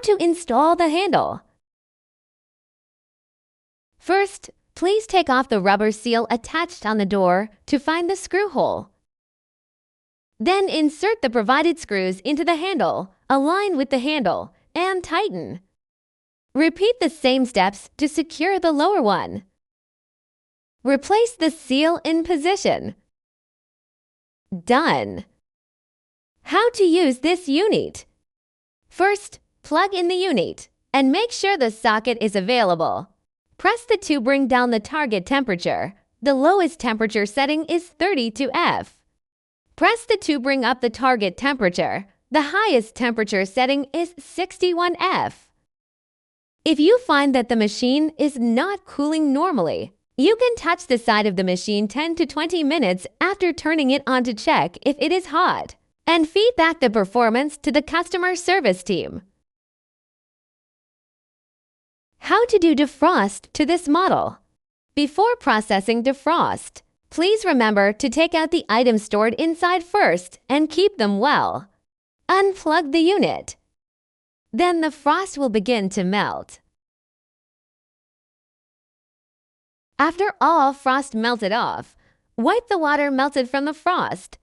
How to install the handle. First, please take off the rubber seal attached on the door to find the screw hole. Then insert the provided screws into the handle, align with the handle, and tighten. Repeat the same steps to secure the lower one. Replace the seal in position. Done. How to use this unit. First, plug in the unit and make sure the socket is available. Press the to bring down the target temperature. The lowest temperature setting is 32 F. Press the to bring up the target temperature. The highest temperature setting is 61 F. If you find that the machine is not cooling normally, you can touch the side of the machine 10 to 20 minutes after turning it on to check if it is hot, and feed back the performance to the customer service team. How to do defrost to this model. Before processing defrost, please remember to take out the items stored inside first and keep them well. Unplug the unit. Then the frost will begin to melt. After all frost melted off, wipe the water melted from the frost